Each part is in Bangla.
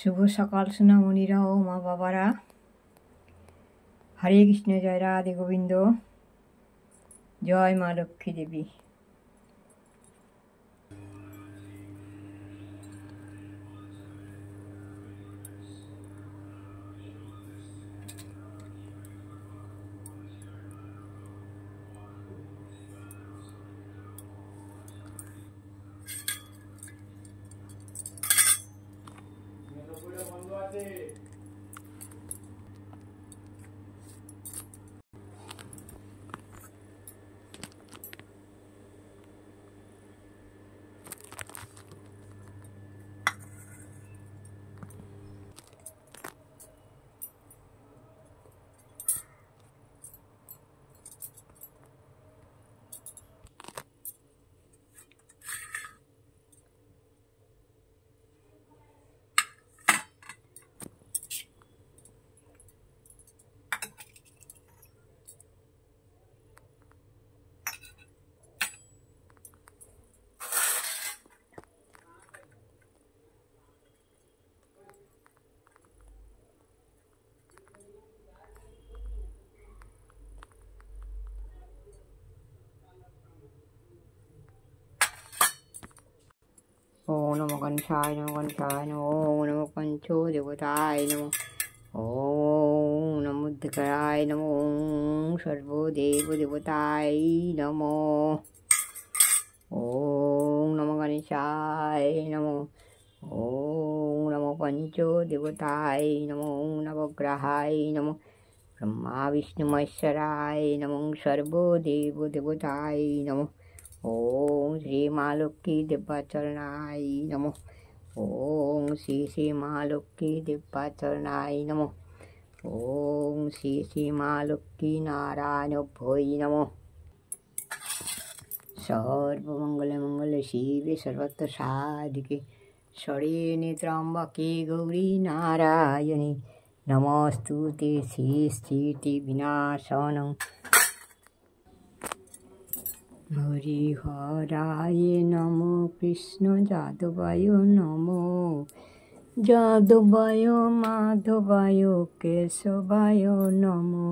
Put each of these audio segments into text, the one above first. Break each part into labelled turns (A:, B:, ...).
A: শুভ সকাল সোনামণিরা ও মা বাবারা। হরে কৃষ্ণ, জয় রাধে গোবিন্দ, জয় মা লক্ষ্মী দেবী। ओम नमो गणेशाय नमो गणेशाय नमो, ओम नमो पंचो देवताय नमो, ओम नमो बुद्धकराय नमो, ओम सर्वदेव देवताय नमो, ओम नमो गणेशाय नमो, ओम नमो पंचो देवताय नमो, ओम नवग्रहाय नमो, ब्रह्मा विष्णु महेश्वराय नमो, सर्वदेव देवताय नमो, ओम श्री माँ लक्ष्मी दिव्याचरणाय नमो, ओम श्री श्री माँ लक्ष्मी दिव्याचरणाय नमो, ओम श्री श्री माँ लक्ष्मी नारायणाभ्यै नमो। सर्वमंगल मंगल शिवे सर्वत्र साधिके शरण्ये त्र्यंबके गौरी नारायणी नमोस्तुते सृष्टि विनाशनं हरिहराय नमो, कृष्ण जादवाय नमो, जादवाय माधवाय केशवाय नमो,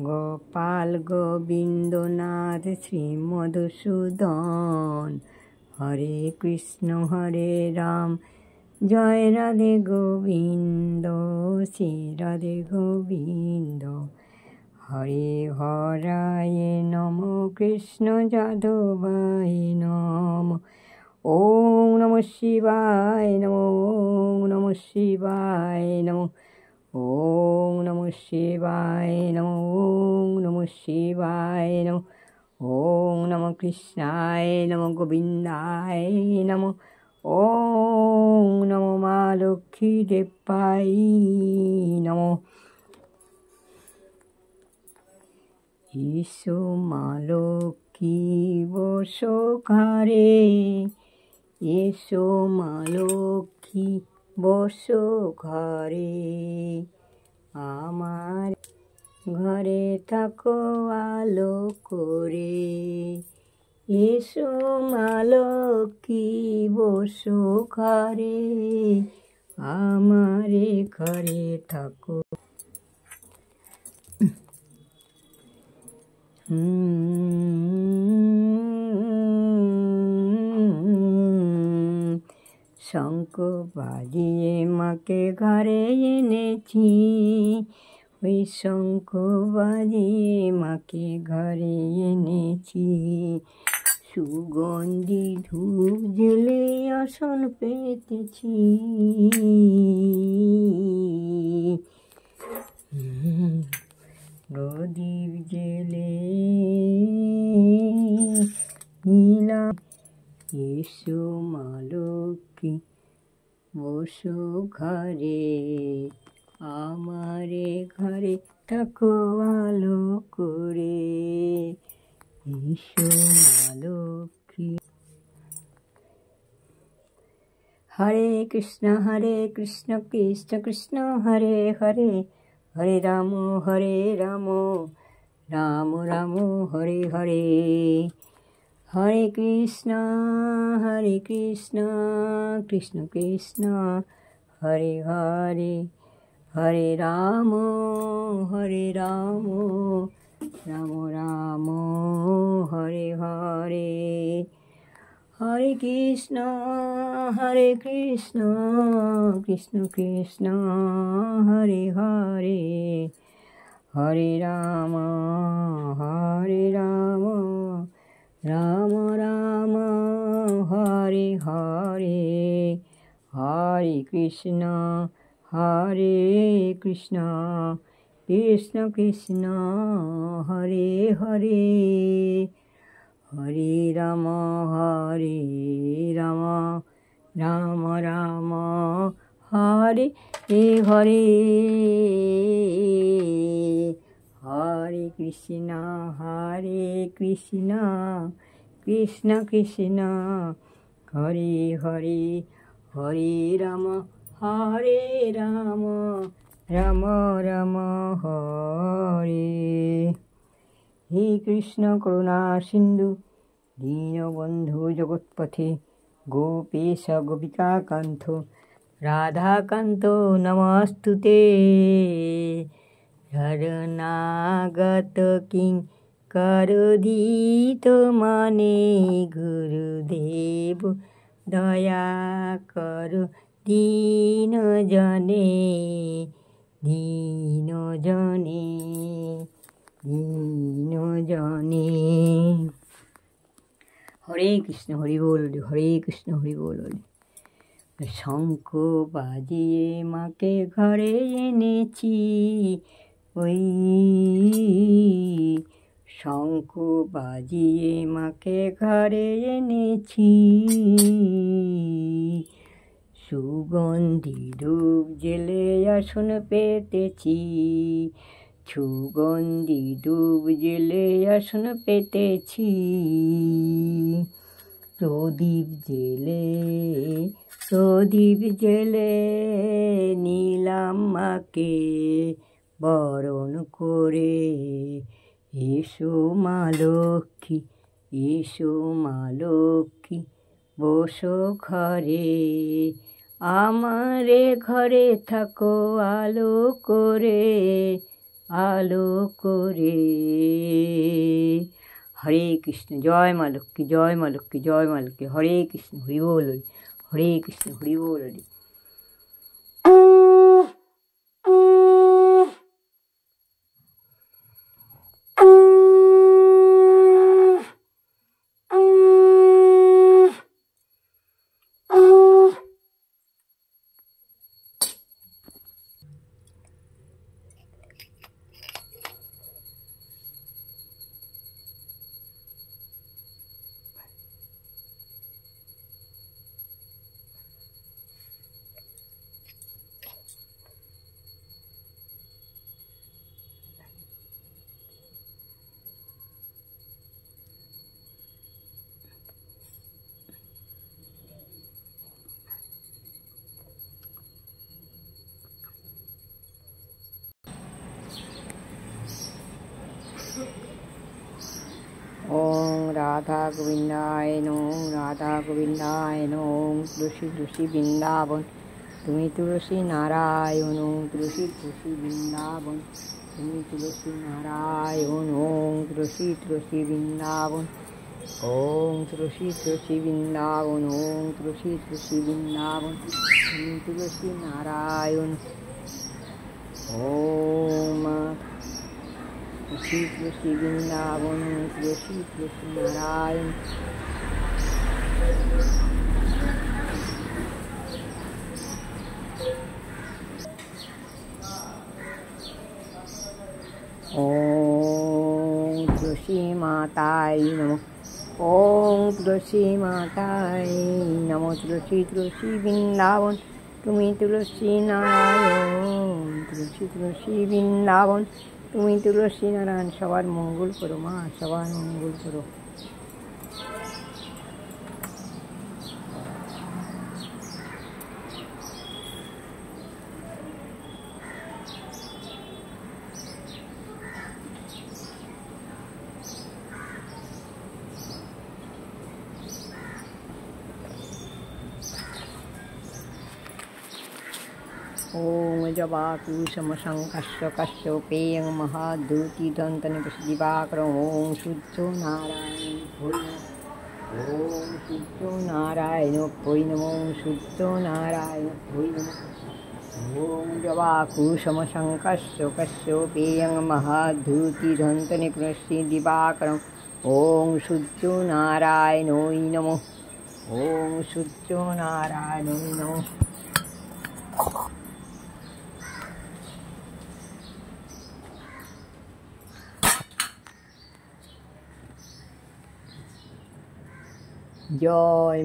A: गोपाल गोविंद नाथ श्री मधुसूदन, हरे कृष्ण राम जय राधे गोविंद, श्री राधे गोविंद, हरिहराय नमो, कृष्ण जादवाय नमो, ओम नमः शिवाय नमो, ओम नमः शिवाय नमो, ओम नमः शिवाय नमो, ओम नमः शिवाय नमो, ओम नमः कृष्णाय नमो, गोविंदाय नमो, ओम नमो माँ लक्ष्मी देव्याय नमो। ईशो माँ लक्ष्मी बसो घरे, ईशो माँ लक्ष्मी बसो घरे, आमार घरे थाको आलो करे, ईशो माँ लक्ष्मी बसो घरे, आमारे घरे थाको। শঙ্খ বাজিয়ে মাকে ঘরে এনেছি, ওই শঙ্খ বাজিয়ে মাকে ঘরে এনেছি, সুগন্ধি ধূপ জেলে আসন পেতেছি, প্রদীপ জেলে নীলাম, এসো মা লক্ষ্মী বসো ঘরে, আমারে ঘরে থাকো আলো করে, এসো মা লক্ষ্মী। হরে কৃষ্ণ কৃষ্ণ কৃষ্ণ হরে হরে, হরে রাম রাম রাম হরে হরে, হরে কৃষ্ণ কৃষ্ণ কৃষ্ণ হরে হরে হরে রাম রাম রাম হরে হরে হরে কৃষ্ণ কৃষ্ণ কৃষ্ণ হরে হরে হরে রাম রাম রাম হরে হরে হরে কৃষ্ণ কৃষ্ণ কৃষ্ণ হরে হরে হরে রাম রাম রাম হরে হরে হরে কৃষ্ণ কৃষ্ণ কৃষ্ণ হরে হরে হরে রাম রাম রাম হরে। হে কৃষ্ণ করুণা সিন্ধু দীনবন্ধু জগৎপথে গোপেশ গোপিকা কান্ত রাধাকান্ত নমস্তুতে। শরণাগত কিং করুদিত মনে গুরুদেব দয়া করু দীন জনে হরে কৃষ্ণ হরি বল, হরে কৃষ্ণ হরি বল। শঙ্খ বাজিয়ে মাকে ঘরে এনেছি, ওই শঙ্খ বাজিয়ে মাকে ঘরে এনেছি। সুগন্ধি ধূপ জেলে আসন পেতেছি, সুগন্ধি ধূপ জেলে আসন পেতেছি। প্রদীপ জেলে নিলাম মাকে বরণ করে। এসো মা লক্ষ্মী বসো ঘরে, আমারে ঘরে থাকো আলো করে। হরে কৃষ্ণ, জয় মা লক্ষ্মী, জয় মা লক্ষ্মী, জয় মা লক্ষ্মী। হরে কৃষ্ণ হরি বল, হরে কৃষ্ণ হরি বল। ওম রাধা গোবিন্দায় নম, রাধা গোবিন্দায় নম। তুলসী তুলসী বৃন্দাবন, তুমি তুলসী নারায়ণ। তুলসী তুলসী বৃন্দাবন, তুমি তুলসী নারায়ণ। ওম তুলসী তুলসী বৃন্দাবন, ওম তুলসী তুলসী বৃন্দাবন, ওম তুলসী তুলসী বৃন্দাবন, তুমি তুলসী নারায়ণ। ওম তুলসী তুলসী বৃন্দাবন, তুলসী তুলসী নারায়ণ। ওম তুলসী মাতায় নমঃ, ওম তুলসী মাতায় নমঃ। তুলসী তুলসী বৃন্দাবন, তুমি তুলসী নারায়ণ। তুলসী তুলসী বৃন্দাবন, তুমি তুলসী নারায়ণ। সবার মঙ্গল করো মা, সবার মঙ্গল করো। ॐ जवाकुसुमशङ्कस्य कश्यपेयं महाद्युतिदन्तनिपदिवाकरं ॐ शुद्धो नारायण ॐ शुद्धो नारायण भोय नमो शुद्धो नारायण भोय नमो ॐ जवाकुसुमशङ्कस्य कश्यपेयं महाद्युतिदन्तनिपदिवाकरं ॐ शुद्धो नारायणोय नमो ॐ शुद्धो नारायणोय नमो। জয়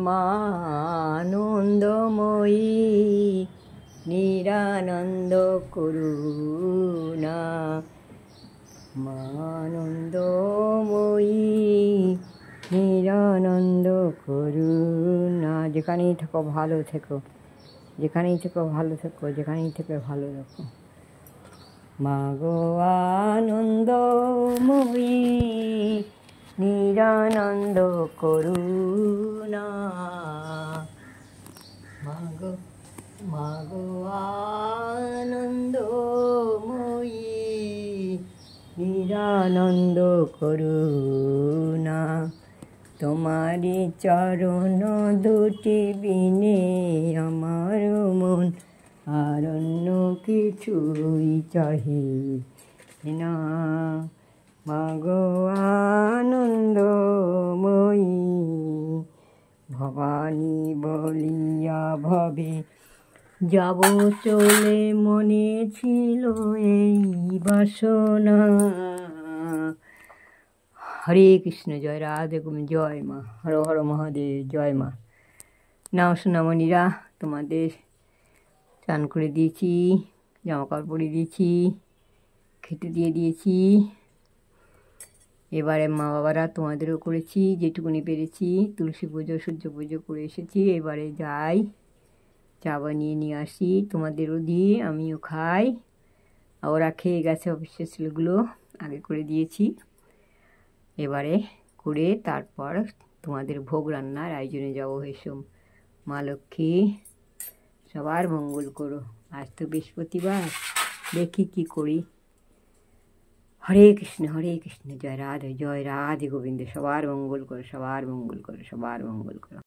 A: মা আনন্দময়ী নিরানন্দ করুণা মা আনন্দময়ী নিরানন্দ করুণা। যেখানেই থেকো ভালো থেকো, যেখানেই থেকো ভালো থেকো, যেখানেই থেকে ভালো থেকো। মা গো আনন্দময়ী নিরানন্দ করুণা মাগো আনন্দময়ী নিরানন্দ করুণা। তোমারি চরণ দুটি বিনে আমার মন আর অন্য কিছুই চাহি না। মাগো আনন্দময়ী ভবানী বলিয়া ভবে যাব চলে, মনে ছিল এই বাসনা। হরে কৃষ্ণ, জয় রাধে গোবিন্দ, জয় মা, হর হর মহাদেব, জয় মা। নাও সোনামণিরা, তোমাদের চান করে দিয়েছি, জামা কাপড় পরিয়ে দিয়েছি, খেতে দিয়ে দিয়েছি। এবারে মা বাবারা তোমাদেরও করেছি যেটুকুনি পেরেছি। তুলসী পুজো সূর্য পুজো করে এসেছি। এবারে যাই, চা বানিয়ে নিয়ে আসি, তোমাদেরও দিই, আমিও খাই। ওরা খেয়ে গেছে, অফিসের ছেলেগুলো আগে করে দিয়েছি। এবারে করে তারপর তোমাদের ভোগ রান্নার আয়োজনে যাবো। হেসো মা লক্ষ্মী সবার মঙ্গল করো। আজ তো বৃহস্পতিবার, দেখি কি করি। হরে কৃষ্ণ, জয় রাধে গোবিন্দ, সবার মঙ্গল করো, সবার মঙ্গল করো, সবার মঙ্গল করো।